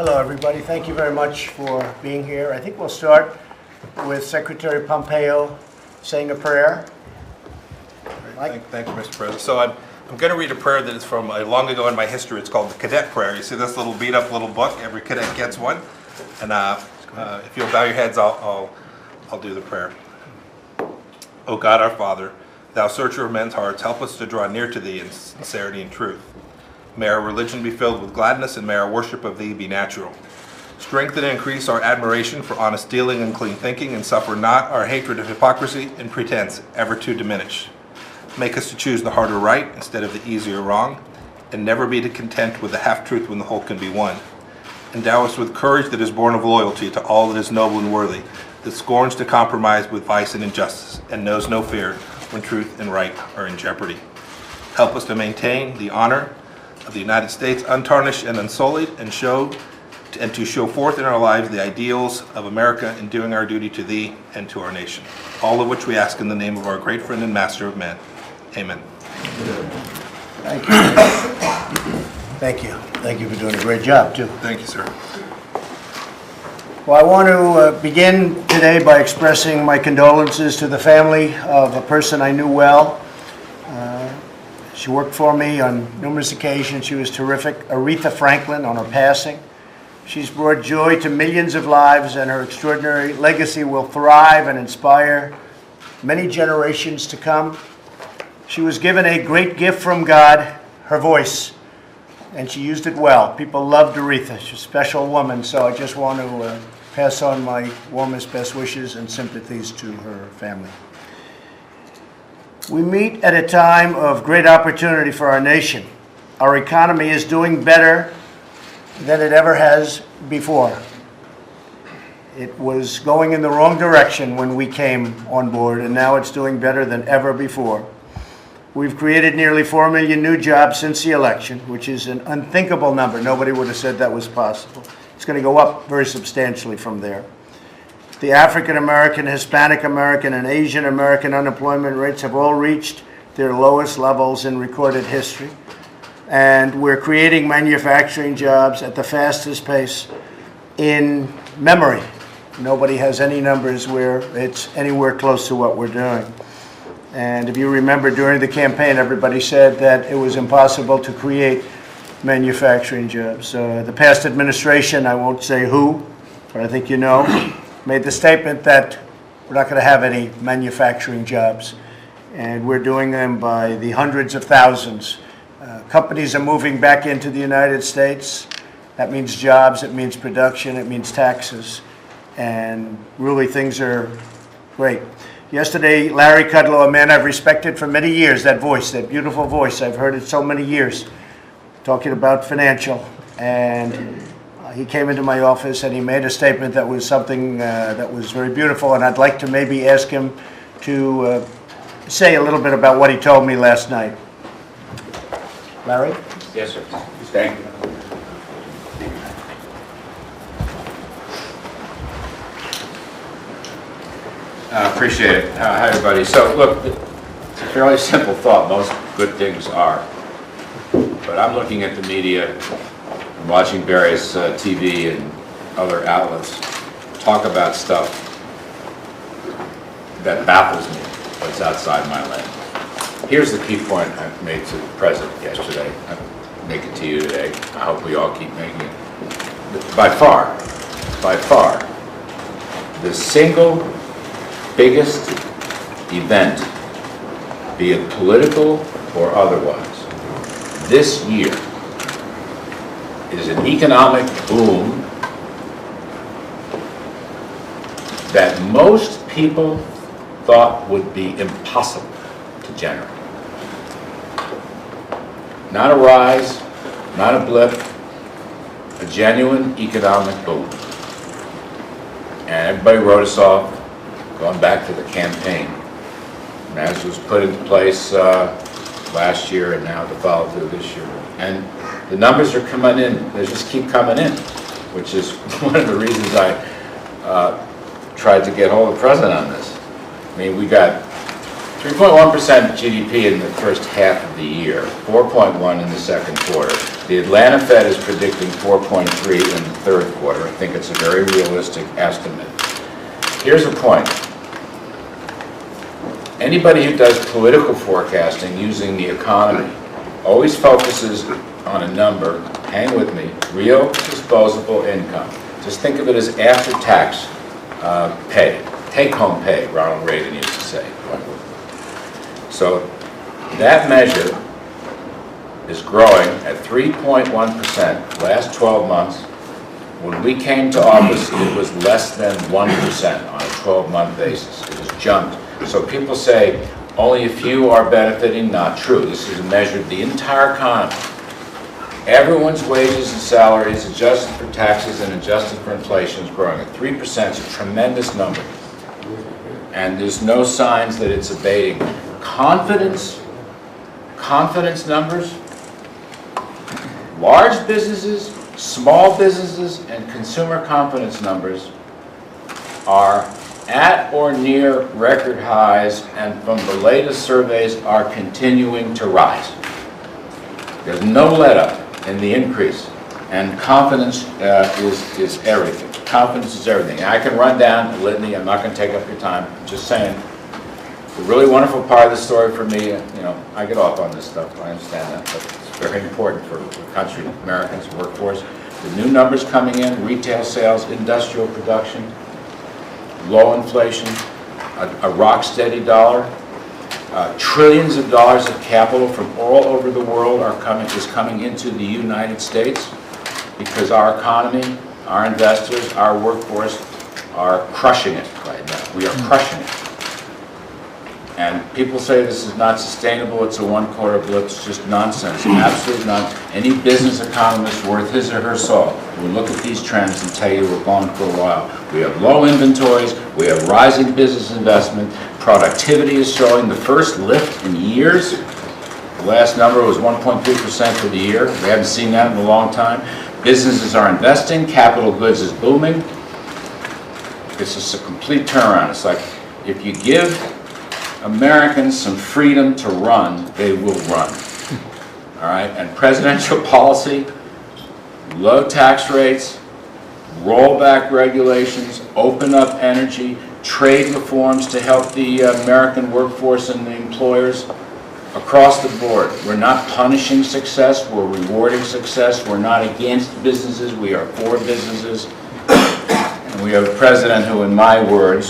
Hello, everybody. Thank you very much for being here. I think we'll start with Secretary Pompeo saying a prayer. Mike? Thank you, Mr. President. So I'm going to read a prayer that is from long ago in my history. It's called the Cadet Prayer. You see this little beat-up little book? Every cadet gets one. And if you'll bow your heads, I'll do the prayer. O God, our Father, Thou searcher of men's hearts, help us to draw near to Thee in sincerity and truth. May our religion be filled with gladness, and may our worship of Thee be natural. Strengthen and increase our admiration for honest dealing and clean thinking, and suffer not our hatred of hypocrisy and pretense ever to diminish. Make us to choose the harder right instead of the easier wrong, and never be content with the half-truth when the whole can be won. Endow us with courage that is born of loyalty to all that is noble and worthy, that scorns to compromise with vice and injustice, and knows no fear when truth and right are in jeopardy. Help us to maintain the honor of the United States untarnished and unsullied, and to show forth in our lives the ideals of America in doing our duty to Thee and to our nation. All of which we ask in the name of our great friend and master of men. Amen. Thank you. Thank you. Thank you for doing a great job, too. Thank you, sir. Well, I want to begin today by expressing my condolences to the family of a person I knew well. She worked for me on numerous occasions. She was terrific. Aretha Franklin, on her passing. She's brought joy to millions of lives, and her extraordinary legacy will thrive and inspire many generations to come. She was given a great gift from God, her voice, and she used it well. People loved Aretha. She's a special woman, so I just want to pass on my warmest best wishes and sympathies to her family. We meet at a time of great opportunity for our nation. Our economy is doing better than it ever has before. It was going in the wrong direction when we came on board, and now it's doing better than ever before. We've created nearly 4 million new jobs since the election, which is an unthinkable number. Nobody would have said that was possible. It's going to go up very substantially from there. The African American, Hispanic American, and Asian American unemployment rates have all reached their lowest levels in recorded history. And we're creating manufacturing jobs at the fastest pace in memory. Nobody has any numbers where it's anywhere close to what we're doing. And if you remember, during the campaign, everybody said that it was impossible to create manufacturing jobs. The past administration, I won't say who, but I think you know, made the statement that we're not going to have any manufacturing jobs. And we're doing them by the hundreds of thousands. Companies are moving back into the United States. That means jobs, it means production, it means taxes. And really things are great. Yesterday, Larry Kudlow, a man I've respected for many years, that voice, that beautiful voice, I've heard it so many years, talking about financial. And he came into my office and he made a statement that was something that was very beautiful, and I'd like to maybe ask him to say a little bit about what he told me last night. Larry? Yes, sir. Thank you. Appreciate it. Hi, everybody. So, look, it's a fairly simple thought. Most good things are. But I'm looking at the media and watching various TV and other outlets talk about stuff that baffles me, what's outside my lane. Here's the key point I made to the President yesterday. I make it to you today. I hope we all keep making it. By far, the single biggest event, be it political or otherwise, this year is an economic boom that most people thought would be impossible to generate. Not a rise, not a blip, a genuine economic boom. And everybody wrote us off, going back to the campaign. And as was put into place last year and now the follow through this year. And the numbers are coming in, they just keep coming in, which is one of the reasons I tried to get hold of the President on this. I mean, we got 3.1% GDP in the first half of the year, 4.1 in the second quarter. The Atlanta Fed is predicting 4.3 in the third quarter. I think it's a very realistic estimate. Here's the point. Anybody who does political forecasting using the economy always focuses on a number, hang with me, real disposable income. Just think of it as after-tax pay, take-home pay, Ronald Reagan used to say. So that measure is growing at 3.1% last 12 months. When we came to office, it was less than 1% on a 12-month basis. It has jumped. So people say only a few are benefiting. Not true. This is measured the entire economy. Everyone's wages and salaries, adjusted for taxes and adjusted for inflation, is growing at 3%. It's a tremendous number. And there's no signs that it's abating. Confidence numbers, large businesses, small businesses, and consumer confidence numbers are at or near record highs, and from the latest surveys are continuing to rise. There's no let-up in the increase, and confidence is everything. Confidence is everything. I can run down a litany. I'm not going to take up your time. I'm just saying, the really wonderful part of the story for me, I get off on this stuff, I understand that, but it's very important for the country, Americans, workforce. The new numbers coming in, retail sales, industrial production, low inflation, a rock-steady dollar, trillions of dollars of capital from all over the world is coming into the United States because our economy, our investors, our workforce are crushing it right now. We are crushing it. And people say this is not sustainable, it's a one-quarter blip, it's just nonsense, absolute nonsense. Any business economist worth his or her salt will look at these trends and tell you we're going for a while. We have low inventories, we have rising business investment, productivity is showing the first lift in years. The last number was 1.3% for the year. We haven't seen that in a long time. Businesses are investing, capital goods is booming. It's just a complete turnaround. It's like if you give Americans some freedom to run, they will run. All right, and presidential policy, low tax rates, roll back regulations, open up energy, trade reforms to help the American workforce and the employers across the board. We're not punishing success, we're rewarding success. We're not against businesses, we are for businesses. And we have a president who, in my words,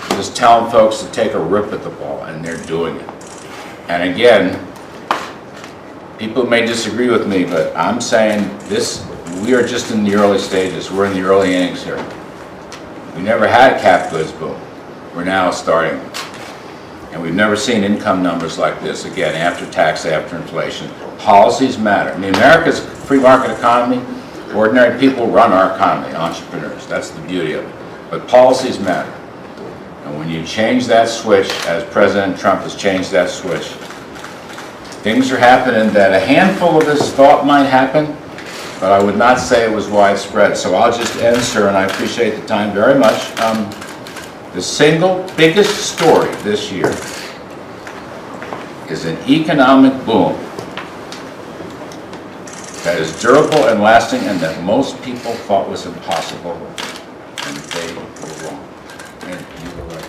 just telling folks to take a rip at the ball, and they're doing it. And again, people may disagree with me, but I'm saying this, we are just in the early stages. We're in the early innings here. We never had a cap goods boom. We're now starting. And we've never seen income numbers like this, again, after tax, after inflation. Policies matter. I mean, America's a free market economy. Ordinary people run our economy, entrepreneurs. That's the beauty of it. But policies matter. And when you change that switch, as President Trump has changed that switch, things are happening that a handful of us thought might happen, but I would not say it was widespread. So I'll just end, sir, and I appreciate the time very much. The single biggest story this year is an economic boom that is durable and lasting and that most people thought was impossible, and they were wrong. And you were right.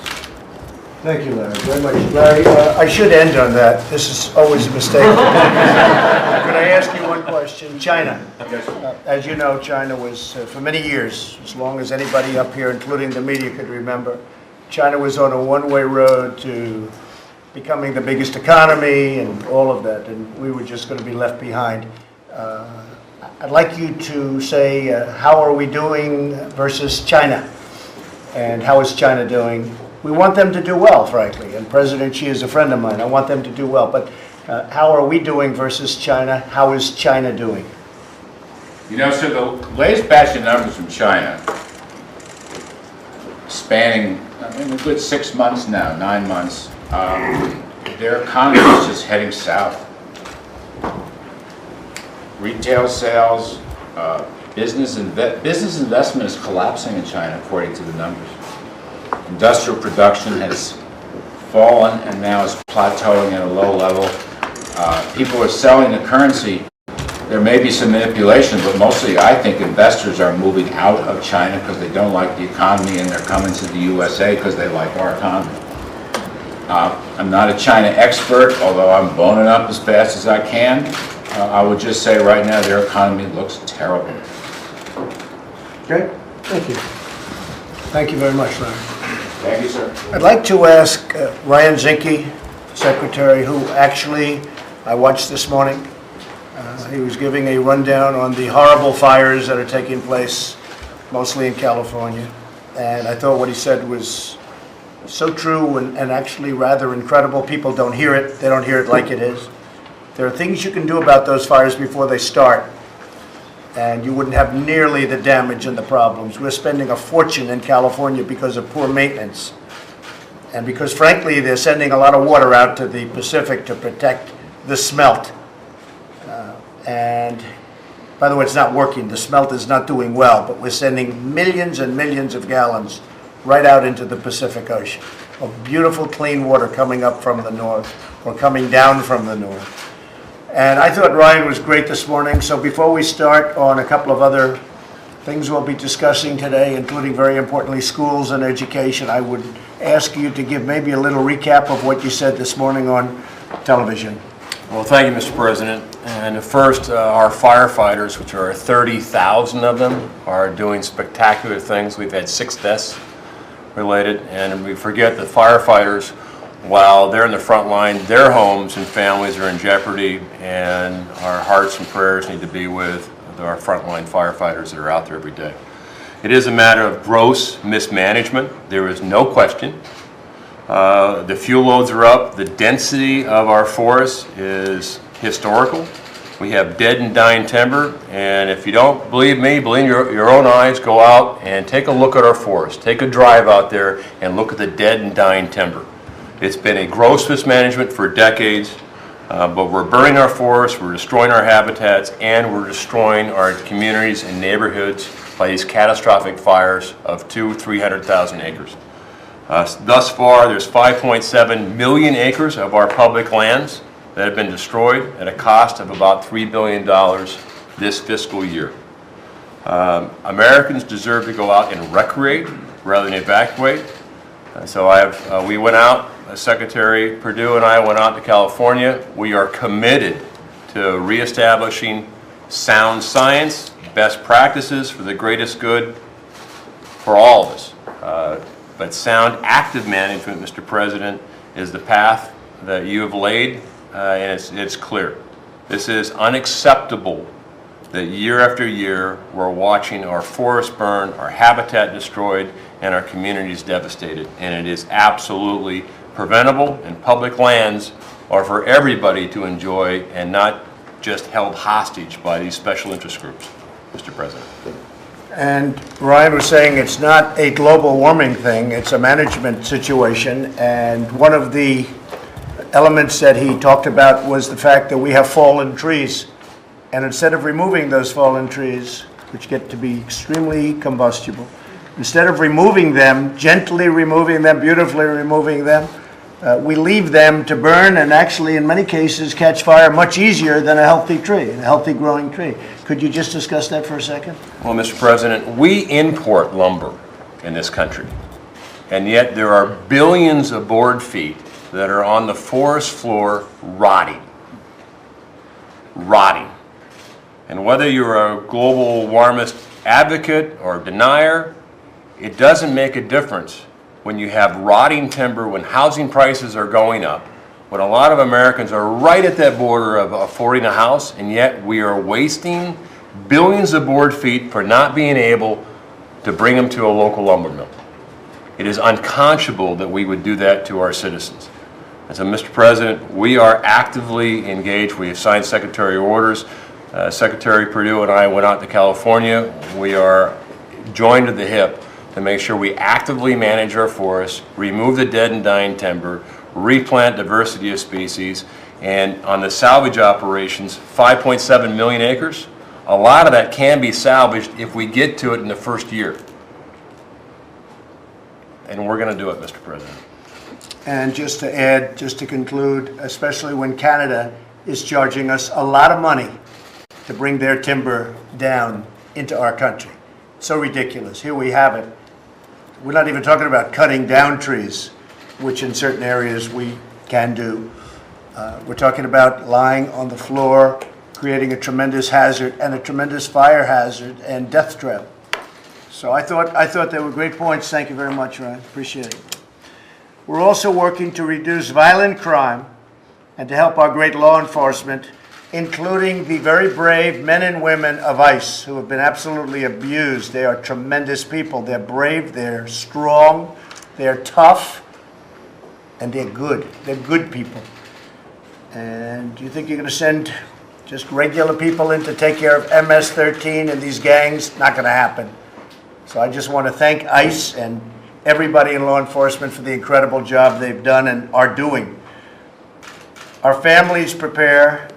Thank you, Larry, very much. Larry, I should end on that. This is always a mistake. Could I ask you one question? China. As you know, China was, for many years, as long as anybody up here, including the media, could remember, China was on a one-way road to becoming the biggest economy and all of that, and we were just going to be left behind. I'd like you to say, how are we doing versus China? And how is China doing? We want them to do well, frankly, and President Xi is a friend of mine. I want them to do well, but how are we doing versus China? How is China doing? You know, so the latest batch of numbers from China, spanning a good 6 months now, 9 months, their economy is just heading south. Retail sales, business investment is collapsing in China, according to the numbers. Industrial production has fallen and now is plateauing at a low level. People are selling the currency. There may be some manipulation, but mostly I think investors are moving out of China because they don't like the economy and they're coming to the USA because they like our economy. I'm not a China expert, although I'm boning up as fast as I can. I would just say right now their economy looks terrible. Okay, thank you. Thank you very much, Larry. Thank you, sir. I'd like to ask Ryan Zinke, Secretary, who actually I watched this morning. He was giving a rundown on the horrible fires that are taking place, mostly in California. And I thought what he said was so true and actually rather incredible. People don't hear it. They don't hear it like it is. There are things you can do about those fires before they start, and you wouldn't have nearly the damage and the problems. We're spending a fortune in California because of poor maintenance, and because, frankly, they're sending a lot of water out to the Pacific to protect the smelt. And, by the way, it's not working. The smelt is not doing well, but we're sending millions and millions of gallons right out into the Pacific Ocean of beautiful, clean water coming up from the north or coming down from the north. And I thought Ryan was great this morning, so before we start on a couple of other things we'll be discussing today, including, very importantly, schools and education, I would ask you to give maybe a little recap of what you said this morning on television. Well, thank you, Mr. President. And first, our firefighters, which are 30,000 of them, are doing spectacular things. We've had 6 deaths related, and we forget that firefighters, while they're in the front line, their homes and families are in jeopardy, and our hearts and prayers need to be with our frontline firefighters that are out there every day. It is a matter of gross mismanagement. There is no question. The fuel loads are up. The density of our forests is historical. We have dead and dying timber, and if you don't believe me, believe your own eyes, go out and take a look at our forest. Take a drive out there and look at the dead and dying timber. It's been a gross mismanagement for decades, but we're burning our forests, we're destroying our habitats, and we're destroying our communities and neighborhoods by these catastrophic fires of 200,000–300,000 acres. Thus far, there's 5.7 million acres of our public lands that have been destroyed at a cost of about $3 billion this fiscal year. Americans deserve to go out and recreate rather than evacuate. So we went out, Secretary Perdue and I went out to California. We are committed to reestablishing sound science, best practices for the greatest good for all of us. But sound active management, Mr. President, is the path that you have laid, and it's clear. This is unacceptable that year after year we're watching our forests burn, our habitat destroyed, and our communities devastated. And it is absolutely preventable, and public lands are for everybody to enjoy and not just held hostage by these special interest groups, Mr. President. And Ryan was saying it's not a global warming thing, it's a management situation. And one of the elements that he talked about was the fact that we have fallen trees. And instead of removing those fallen trees, which get to be extremely combustible, instead of removing them, gently removing them, beautifully removing them, we leave them to burn and actually, in many cases, catch fire much easier than a healthy tree, a healthy growing tree. Could you just discuss that for a second? Well, Mr. President, we import lumber in this country, and yet there are billions of board feet that are on the forest floor rotting. And whether you're a global warmist advocate or denier, it doesn't make a difference when you have rotting timber, when housing prices are going up, when a lot of Americans are right at that border of affording a house, and yet we are wasting billions of board feet for not being able to bring them to a local lumber mill. It is unconscionable that we would do that to our citizens. And so, Mr. President, we are actively engaged. We have signed secretarial orders. Secretary Perdue and I went out to California. We are joined at the hip to make sure we actively manage our forests, remove the dead and dying timber, replant diversity of species, and on the salvage operations, 5.7 million acres, a lot of that can be salvaged if we get to it in the first year. And we're going to do it, Mr. President. And just to add, just to conclude, especially when Canada is charging us a lot of money to bring their timber down into our country. So ridiculous. Here we have it. We're not even talking about cutting down trees, which in certain areas we can do. We're talking about lying on the floor, creating a tremendous hazard and a tremendous fire hazard and death trap. So I thought they were great points. Thank you very much, Ryan. Appreciate it. We're also working to reduce violent crime and to help our great law enforcement, including the very brave men and women of ICE who have been absolutely abused. They are tremendous people. They're brave, they're strong, they're tough, and they're good. They're good people. And do you think you're going to send just regular people in to take care of MS-13 and these gangs? Not going to happen. So I just want to thank ICE and everybody in law enforcement for the incredible job they've done and are doing. Our families prepare,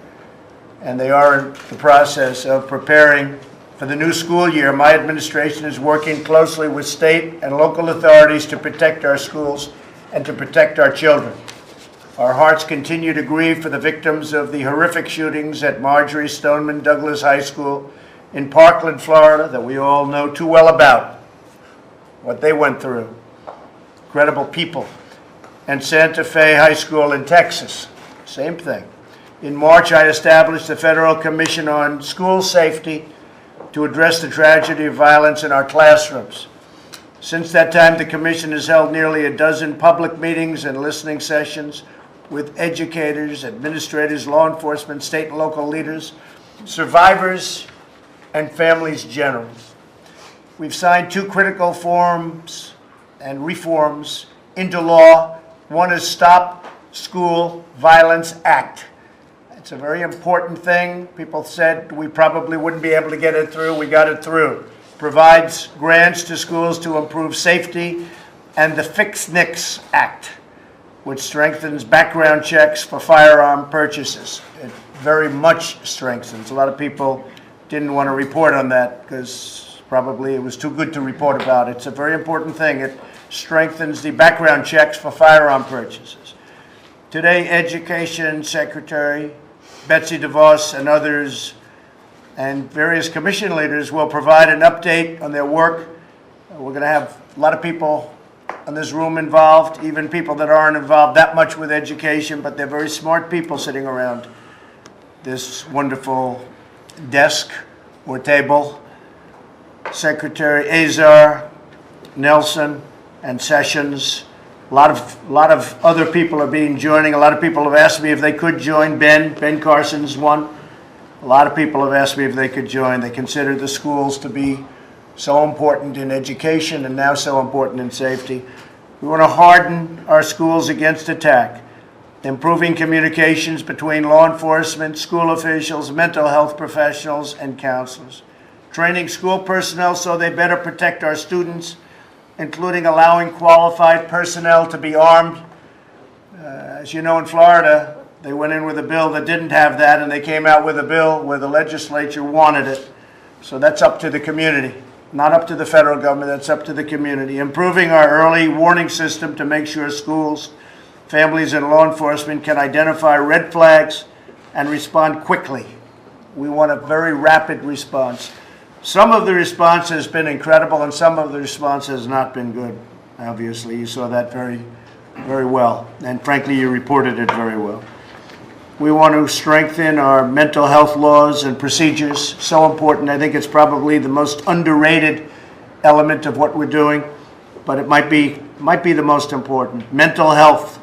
and they are in the process of preparing for the new school year. My administration is working closely with state and local authorities to protect our schools and to protect our children. Our hearts continue to grieve for the victims of the horrific shootings at Marjorie Stoneman Douglas High School in Parkland, Florida, that we all know too well about, what they went through. Incredible people. And Santa Fe High School in Texas, same thing. In March, I established the Federal Commission on School Safety to address the tragedy of violence in our classrooms. Since that time, the Commission has held nearly a dozen public meetings and listening sessions with educators, administrators, law enforcement, state and local leaders, survivors, and families generally. We've signed 2 critical forms and reforms into law. One is Stop School Violence Act. It's a very important thing. People said we probably wouldn't be able to get it through. We got it through. Provides grants to schools to improve safety, and the Fix NICS Act, which strengthens background checks for firearm purchases. It very much strengthens. A lot of people didn't want to report on that because probably it was too good to report about. It's a very important thing. It strengthens the background checks for firearm purchases. Today, Education Secretary Betsy DeVos and others and various commission leaders will provide an update on their work. We're going to have a lot of people in this room involved, even people that aren't involved that much with education, but they're very smart people sitting around this wonderful desk or table. Secretary Azar, Nelson, and Sessions. A lot of other people are joining. A lot of people have asked me if they could join. Ben Carson's one. A lot of people have asked me if they could join. They consider the schools to be so important in education and now so important in safety. We want to harden our schools against attack, improving communications between law enforcement, school officials, mental health professionals, and counselors. Training school personnel so they better protect our students, including allowing qualified personnel to be armed. As you know, in Florida, they went in with a bill that didn't have that, and they came out with a bill where the legislature wanted it. So that's up to the community, not up to the federal government, that's up to the community. Improving our early warning system to make sure schools, families, and law enforcement can identify red flags and respond quickly. We want a very rapid response. Some of the response has been incredible, and some of the response has not been good. Obviously, you saw that very, very well, and frankly, you reported it very well. We want to strengthen our mental health laws and procedures. So important. I think it's probably the most underrated element of what we're doing, but it might be the most important. Mental health,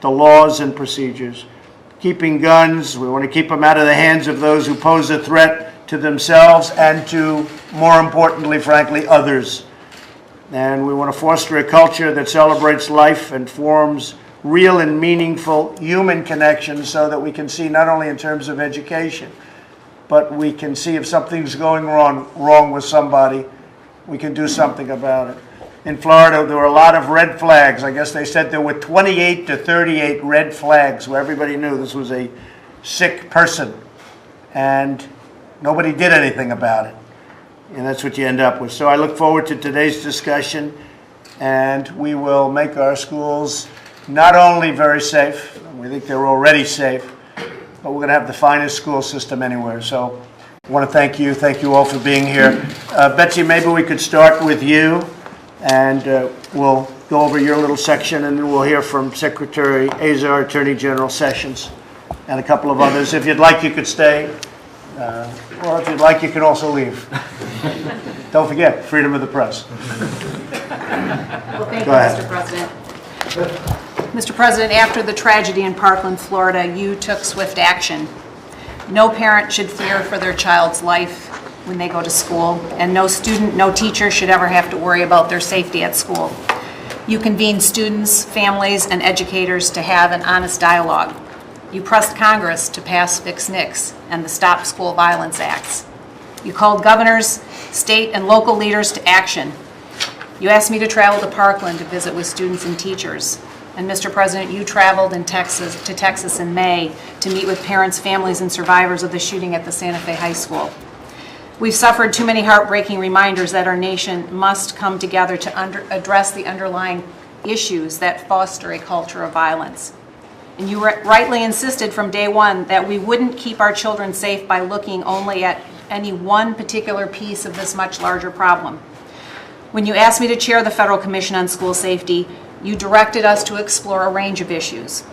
the laws and procedures. Keeping guns, we want to keep them out of the hands of those who pose a threat to themselves and to, more importantly, frankly, others. And we want to foster a culture that celebrates life and forms real and meaningful human connections so that we can see not only in terms of education, but we can see if something's going wrong with somebody, we can do something about it. In Florida, there were a lot of red flags. I guess they said there were 28 to 38 red flags where everybody knew this was a sick person. And nobody did anything about it. And that's what you end up with. So I look forward to today's discussion, and we will make our schools not only very safe, we think they're already safe, but we're going to have the finest school system anywhere. So I want to thank you all for being here. Betsy, maybe we could start with you, and we'll go over your little section, and then we'll hear from Secretary Azar, Attorney General Sanctions, and a couple of others. If you'd like, you could stay, or if you'd like, you can also leave. Don't forget, freedom of the press. Well, thank you, Go ahead. Mr. President. Mr. President, after the tragedy in Parkland, Florida, you took swift action. No parent should fear for their child's life when they go to school, and no student, no teacher should ever have to worry about their safety at school. You convened students, families, and educators to have an honest dialogue. You pressed Congress to pass Fix NICS and the Stop School Violence Acts. You called governors, state, and local leaders to action. You asked me to travel to Parkland to visit with students and teachers. And Mr. President, you traveled to Texas in May to meet with parents, families, and survivors of the shooting at the Santa Fe High School. We've suffered too many heartbreaking reminders that our nation must come together to address the underlying issues that foster a culture of violence. And you rightly insisted from day one that we wouldn't keep our children safe by looking only at any one particular piece of this much larger problem. When you asked me to chair the Federal Commission on School Safety, you directed us to explore a range of issues,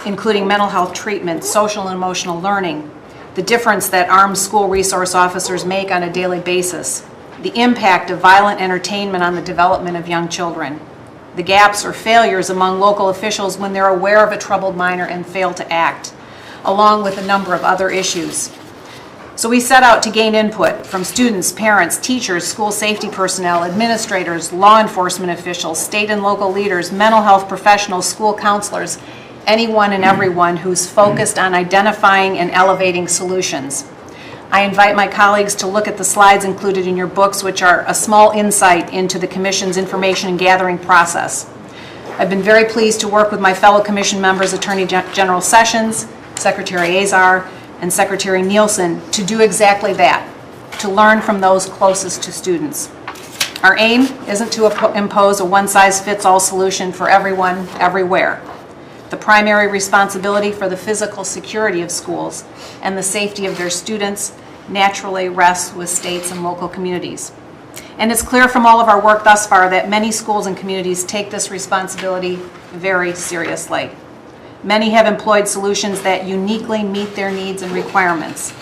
including mental health treatment, social and emotional learning, the difference that armed school resource officers make on a daily basis, the impact of violent entertainment on the development of young children, the gaps or failures among local officials when they're aware of a troubled minor and fail to act, along with a number of other issues. So we set out to gain input from students, parents, teachers, school safety personnel, administrators, law enforcement officials, state and local leaders, mental health professionals, school counselors, anyone and everyone who's focused on identifying and elevating solutions. I invite my colleagues to look at the slides included in your books, which are a small insight into the Commission's information gathering process. I've been very pleased to work with my fellow Commission members, Attorney General Sessions, Secretary Azar, and Secretary Nielsen, to do exactly that, to learn from those closest to students. Our aim isn't to impose a one-size-fits-all solution for everyone, everywhere. The primary responsibility for the physical security of schools and the safety of their students naturally rests with states and local communities. And it's clear from all of our work thus far that many schools and communities take this responsibility very seriously. Many have employed solutions that uniquely meet their needs and requirements.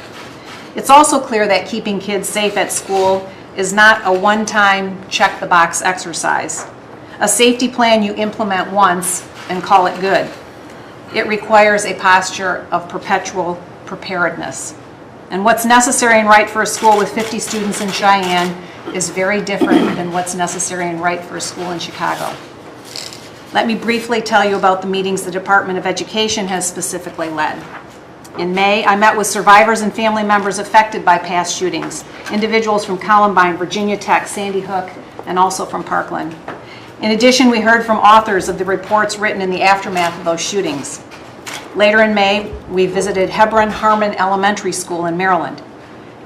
It's also clear that keeping kids safe at school is not a one-time check-the-box exercise, a safety plan you implement once and call it good. It requires a posture of perpetual preparedness. And what's necessary and right for a school with 50 students in Cheyenne is very different than what's necessary and right for a school in Chicago. Let me briefly tell you about the meetings the Department of Education has specifically led. In May, I met with survivors and family members affected by past shootings, individuals from Columbine, Virginia Tech, Sandy Hook, and also from Parkland. In addition, we heard from authors of the reports written in the aftermath of those shootings. Later in May, we visited Hebron Harmon Elementary School in Maryland.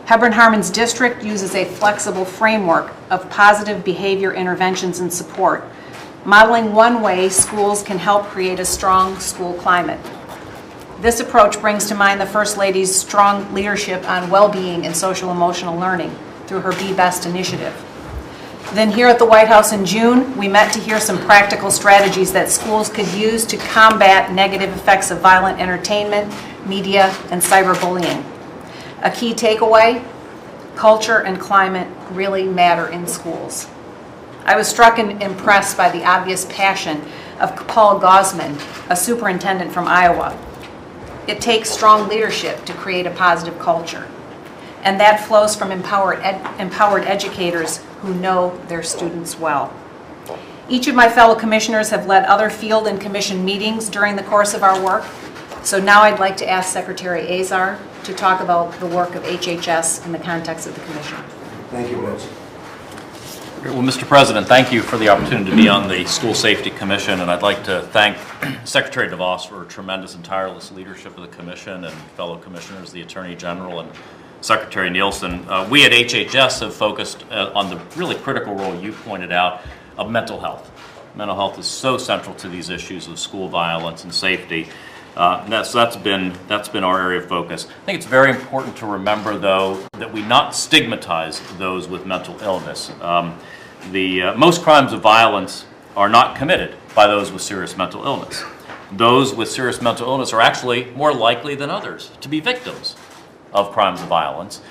Hebron Harmon's district uses a flexible framework of positive behavior interventions and support, modeling one way schools can help create a strong school climate. This approach brings to mind the First Lady's strong leadership on well-being and social-emotional learning through her Be Best initiative. Then here at the White House in June, we met to hear some practical strategies that schools could use to combat negative effects of violent entertainment, media, and cyberbullying. A key takeaway: culture and climate really matter in schools. I was struck and impressed by the obvious passion of Paul Gosman, a superintendent from Iowa. It takes strong leadership to create a positive culture, and that flows from empowered educators who know their students well. Each of my fellow commissioners have led other field and commission meetings during the course of our work, so now I'd like to ask Secretary Azar to talk about the work of HHS in the context of the commission. Thank you, Betsy. Well, Mr. President, thank you for the opportunity to be on the School Safety Commission, and I'd like to thank Secretary DeVos for tremendous and tireless leadership of the Commission and fellow commissioners, the Attorney General, and Secretary Nielsen. We at HHS have focused on the really critical role you pointed out of mental health. Mental health is so central to these issues of school violence and safety. That's been our area of focus. I think it's very important to remember, though, that we not stigmatize those with mental illness. Most crimes of violence are not committed by those with serious mental illness. Those with serious mental illness are actually more likely than others to be victims of crimes of violence.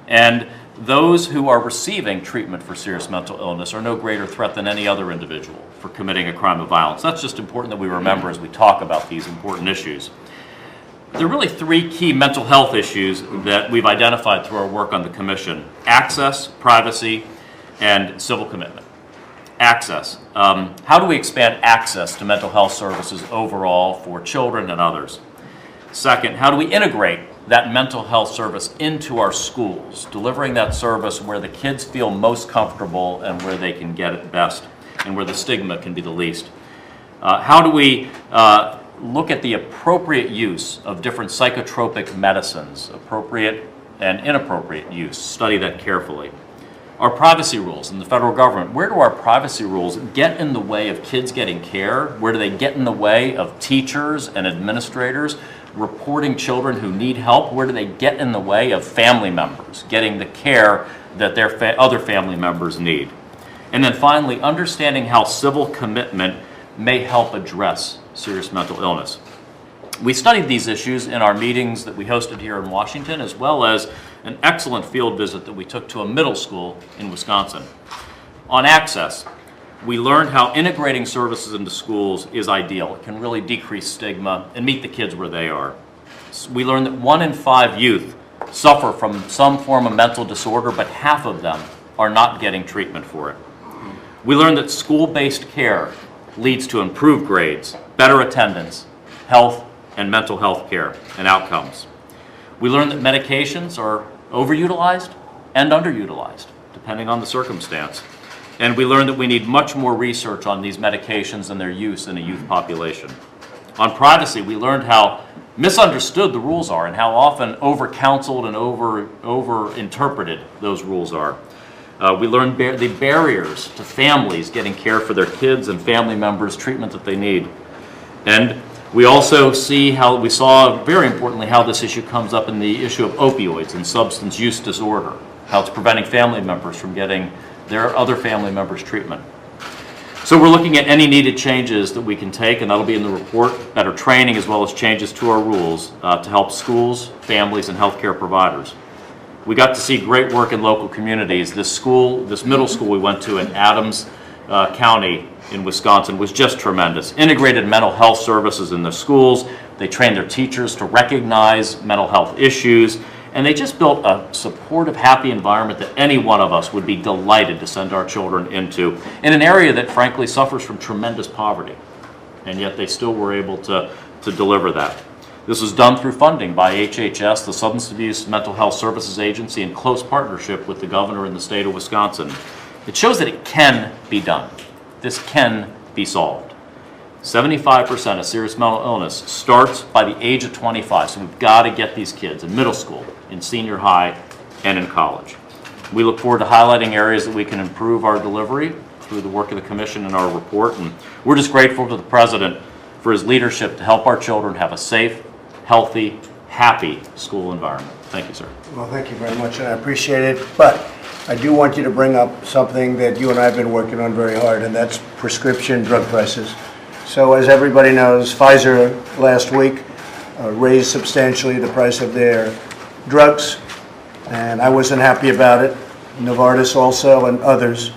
And those who are receiving treatment for serious mental illness are no greater threat than any other individual for committing a crime of violence. That's just important that we remember as we talk about these important issues. There are really three key mental health issues that we've identified through our work on the Commission: access, privacy, and civil commitment. Access. How do we expand access to mental health services overall for children and others? Second, how do we integrate that mental health service into our schools, delivering that service where the kids feel most comfortable and where they can get it best and where the stigma can be the least? How do we look at the appropriate use of different psychotropic medicines, appropriate and inappropriate use, study that carefully? Our privacy rules in the federal government, where do our privacy rules get in the way of kids getting care? Where do they get in the way of teachers and administrators reporting children who need help? Where do they get in the way of family members getting the care that their other family members need? And then finally, understanding how civil commitment may help address serious mental illness. We studied these issues in our meetings that we hosted here in Washington, as well as an excellent field visit that we took to a middle school in Wisconsin. On access, we learned how integrating services into schools is ideal. It can really decrease stigma and meet the kids where they are. We learned that 1 in 5 youth suffer from some form of mental disorder, but half of them are not getting treatment for it. We learned that school-based care leads to improved grades, better attendance, health and mental health care and outcomes. We learned that medications are overutilized and underutilized, depending on the circumstance. And we learned that we need much more research on these medications and their use in a youth population. On privacy, we learned how misunderstood the rules are and how often over-counseled and over-interpreted those rules are. We learned the barriers to families getting care for their kids and family members, treatment that they need. And we also saw very importantly how this issue comes up in the issue of opioids and substance use disorder, how it's preventing family members from getting their other family members' treatment. So we're looking at any needed changes that we can take, and that'll be in the report, better training as well as changes to our rules to help schools, families, and healthcare providers. We got to see great work in local communities. This middle school we went to in Adams County in Wisconsin was just tremendous. Integrated mental health services in the schools. They trained their teachers to recognize mental health issues, and they just built a supportive, happy environment that any one of us would be delighted to send our children into, in an area that frankly suffers from tremendous poverty, and yet they still were able to deliver that. This was done through funding by HHS, the Substance Abuse Mental Health Services Agency, in close partnership with the governor in the state of Wisconsin. It shows that it can be done. This can be solved. 75% of serious mental illness starts by the age of 25, so we've got to get these kids in middle school, in senior high, and in college. We look forward to highlighting areas that we can improve our delivery through the work of the Commission and our report, and we're just grateful to the President for his leadership to help our children have a safe, healthy, happy school environment. Thank you, sir. Well, thank you very much, and I appreciate it, but I do want you to bring up something that you and I have been working on very hard, and that's prescription drug prices. So as everybody knows, Pfizer last week raised substantially the price of their drugs, and I wasn't happy about it. Novartis also and others.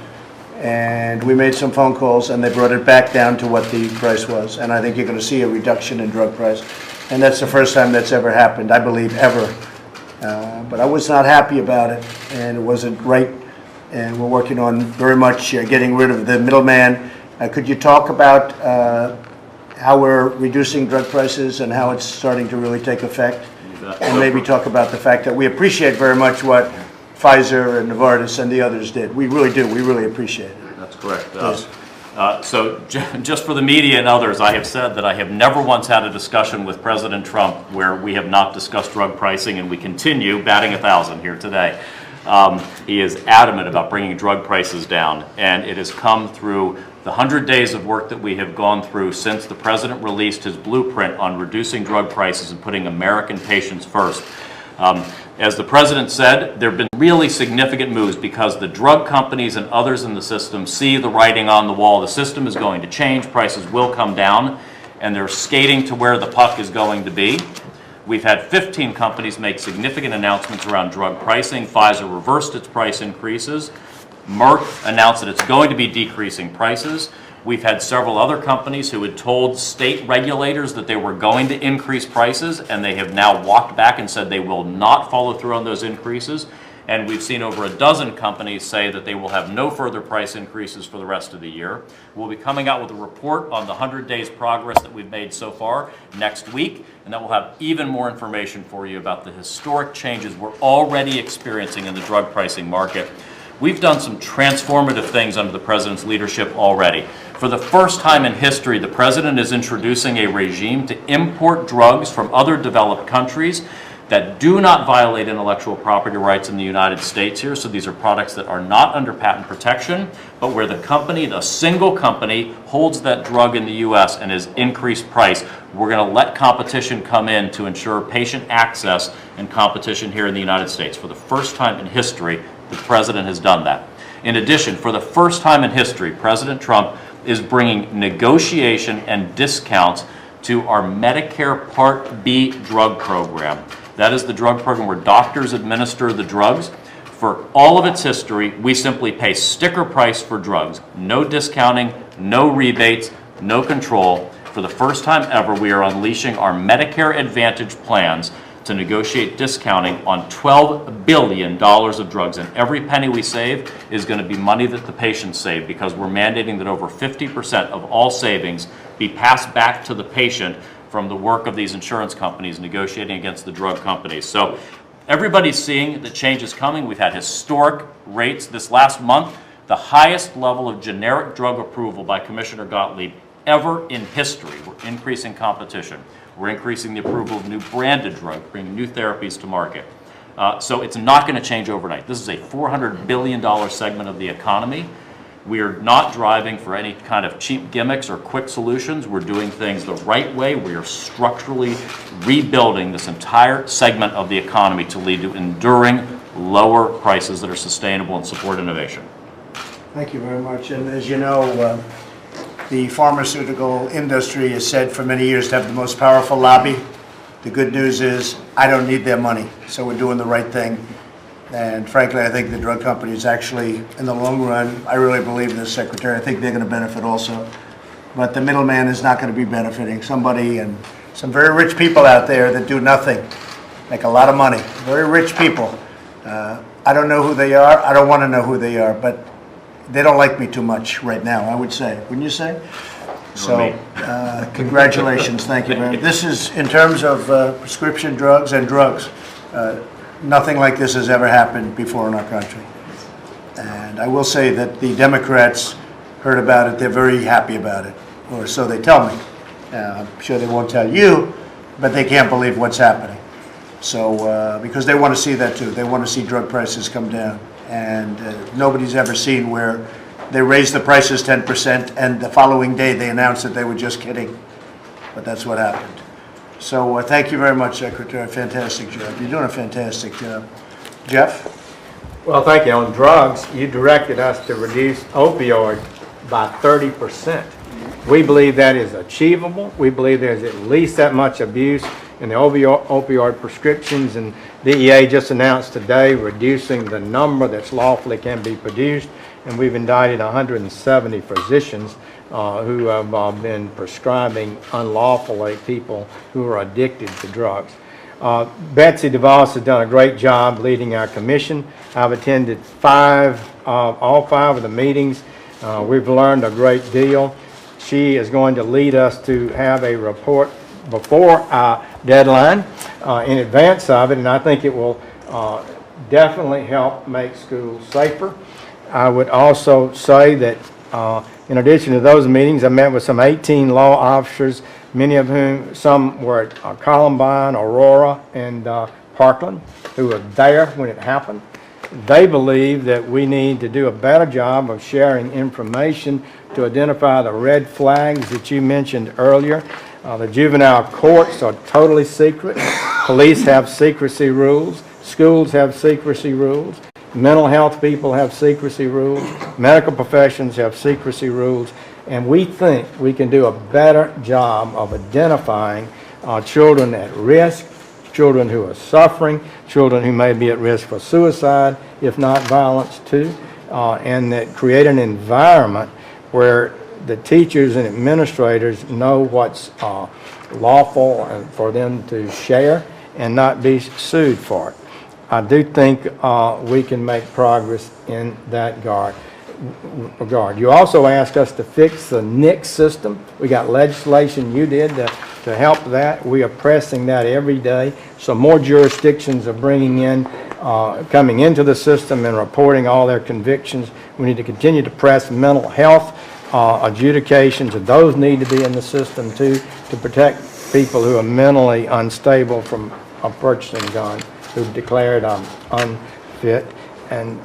And we made some phone calls, and they brought it back down to what the price was. And I think you're going to see a reduction in drug price. And that's the first time that's ever happened, I believe, ever. But I was not happy about it, and it wasn't right. And we're working on very much getting rid of the middleman. Could you talk about how we're reducing drug prices and how it's starting to really take effect? And maybe talk about the fact that we appreciate very much what Pfizer and Novartis and the others did. We really do. We really appreciate it. That's correct. Yes. So just for the media and others, I have said that I have never once had a discussion with President Trump where we have not discussed drug pricing, and we continue batting 1,000 here today. He is adamant about bringing drug prices down, and it has come through The 100 days of work that we have gone through since the President released his blueprint on reducing drug prices and putting American patients first. As the President said, there have been really significant moves because the drug companies and others in the system see the writing on the wall. The system is going to change, prices will come down, and they're skating to where the puck is going to be. We've had 15 companies make significant announcements around drug pricing. Pfizer reversed its price increases. Merck announced that it's going to be decreasing prices. We've had several other companies who had told state regulators that they were going to increase prices, and they have now walked back and said they will not follow through on those increases. And we've seen over a dozen companies say that they will have no further price increases for the rest of the year. We'll be coming out with a report on the 100 days progress that we've made so far next week, and then we'll have even more information for you about the historic changes we're already experiencing in the drug pricing market. We've done some transformative things under the President's leadership already. For the first time in history, the President is introducing a regime to import drugs from other developed countries that do not violate intellectual property rights in the United States here. So these are products that are not under patent protection, but where the company, a single company, holds that drug in the U.S. and has increased price. We're going to let competition come in to ensure patient access and competition here in the United States. For the first time in history, the President has done that. In addition, for the first time in history, President Trump is bringing negotiation and discounts to our Medicare Part B drug program. That is the drug program where doctors administer the drugs. For all of its history, we simply pay sticker price for drugs. No discounting, no rebates, no control. For the first time ever, we are unleashing our Medicare Advantage plans to negotiate discounting on $12 billion of drugs. And every penny we save is going to be money that the patients save, because we're mandating that over 50% of all savings be passed back to the patient from the work of these insurance companies negotiating against the drug companies. So everybody's seeing the change is coming. We've had historic rates this last month, the highest level of generic drug approval by Commissioner Gottlieb ever in history. We're increasing competition. We're increasing the approval of new branded drugs, bringing new therapies to market. So it's not going to change overnight. This is a $400 billion segment of the economy. We are not driving for any kind of cheap gimmicks or quick solutions. We're doing things the right way. We are structurally rebuilding this entire segment of the economy to lead to enduring lower prices that are sustainable and support innovation. Thank you very much. And as you know, the pharmaceutical industry is said for many years to have the most powerful lobby. The good news is I don't need their money, so we're doing the right thing. And frankly, I think the drug companies actually, in the long run, I really believe in the Secretary. I think they're going to benefit also. But the middleman is not going to be benefiting. Somebody and some very rich people out there that do nothing, make a lot of money. Very rich people. I don't know who they are. I don't want to know who they are, but they don't like me too much right now, I would say. Wouldn't you say? So, congratulations. Thank you very much. This is in terms of prescription drugs and drugs. Nothing like this has ever happened before in our country. And I will say that the Democrats heard about it. They're very happy about it, or so they tell me. I'm sure they won't tell you, but they can't believe what's happening. So, because they want to see that too. They want to see drug prices come down. And nobody's ever seen where they raised the prices 10% and the following day they announced that they were just kidding. But that's what happened. So thank you very much, Secretary. Fantastic job. You're doing a fantastic job. Jeff? Well, thank you. On drugs, you directed us to reduce opioid by 30%. We believe that is achievable. We believe there's at least that much abuse in the opioid prescriptions, and DEA just announced today reducing the number that's lawfully can be produced, and we've indicted 170 physicians who have been prescribing unlawfully people who are addicted to drugs. Betsy DeVos has done a great job leading our commission. I've attended all five of the meetings. We've learned a great deal. She is going to lead us to have a report before our deadline in advance of it, and I think it will definitely help make schools safer. I would also say that in addition to those meetings, I met with some 18 law officers, many of whom, some were at Columbine, Aurora, and Parkland, who were there when it happened. They believe that we need to do a better job of sharing information to identify the red flags that you mentioned earlier. The juvenile courts are totally secret. Police have secrecy rules. Schools have secrecy rules. Mental health people have secrecy rules. Medical professions have secrecy rules. And we think we can do a better job of identifying children at risk, children who are suffering, children who may be at risk for suicide, if not violence too, and that create an environment where the teachers and administrators know what's lawful for them to share and not be sued for it. I do think we can make progress in that regard. You also asked us to fix the NICS system. We got legislation you did to help that. We are pressing that every day. So more jurisdictions are coming into the system and reporting all their convictions. We need to continue to press mental health adjudications, and those need to be in the system too, to protect people who are mentally unstable from purchasing guns, who've declared unfit. And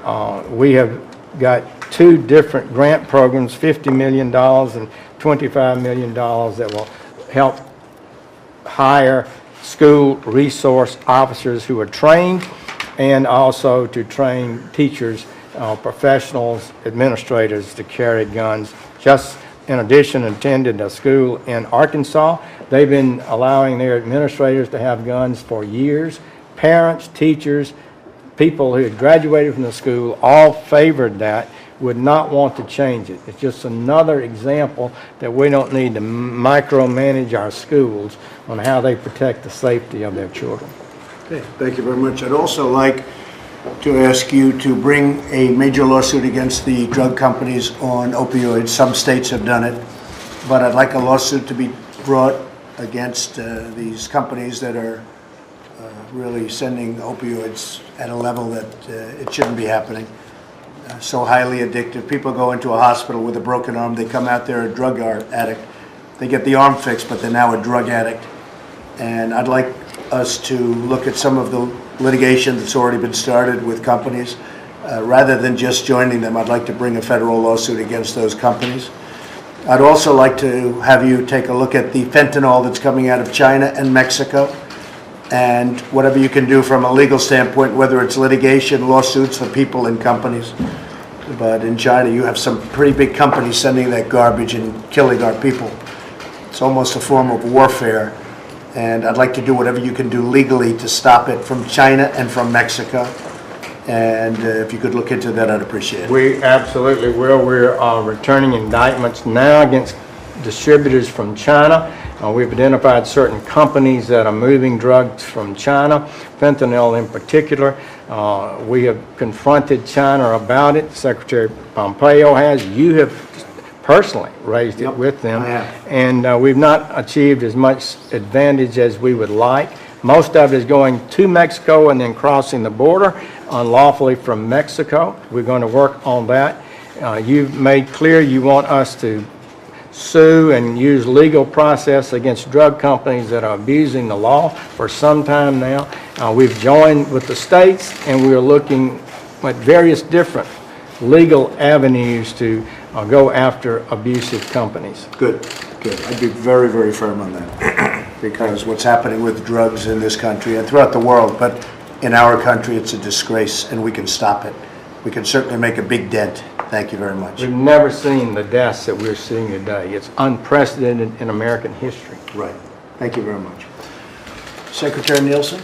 we have got 2 different grant programs, $50 million and $25 million, that will help hire school resource officers who are trained, and also to train teachers, professionals, administrators to carry guns. Just in addition, attended a school in Arkansas. They've been allowing their administrators to have guns for years. Parents, teachers, people who had graduated from the school all favored that, would not want to change it. It's just another example that we don't need to micromanage our schools on how they protect the safety of their children. Okay, thank you very much. I'd also like to ask you to bring a major lawsuit against the drug companies on opioids. Some states have done it, but I'd like a lawsuit to be brought against these companies that are really sending opioids at a level that it shouldn't be happening. So highly addictive. People go into a hospital with a broken arm. They come out there a drug addict. They get the arm fixed, but they're now a drug addict. And I'd like us to look at some of the litigation that's already been started with companies. Rather than just joining them, I'd like to bring a federal lawsuit against those companies. I'd also like to have you take a look at the fentanyl that's coming out of China and Mexico, and whatever you can do from a legal standpoint, whether it's litigation, lawsuits for people and companies. But in China, you have some pretty big companies sending that garbage and killing our people. It's almost a form of warfare. And I'd like to do whatever you can do legally to stop it from China and from Mexico. And if you could look into that, I'd appreciate it. We absolutely will. We're returning indictments now against distributors from China. We've identified certain companies that are moving drugs from China, fentanyl in particular. We have confronted China about it. Secretary Pompeo has. You have personally raised it with them. I have. And we've not achieved as much advantage as we would like. Most of it is going to Mexico and then crossing the border unlawfully from Mexico. We're going to work on that. You've made clear you want us to sue and use legal process against drug companies that are abusing the law for some time now. We've joined with the states, and we are looking at various different legal avenues to go after abusive companies. Good, good. I'd be very, very firm on that. Because what's happening with drugs in this country and throughout the world, but in our country, it's a disgrace, and we can stop it. We can certainly make a big dent. Thank you very much. We've never seen the deaths that we're seeing today. It's unprecedented in American history. Right. Thank you very much. Secretary Nielsen?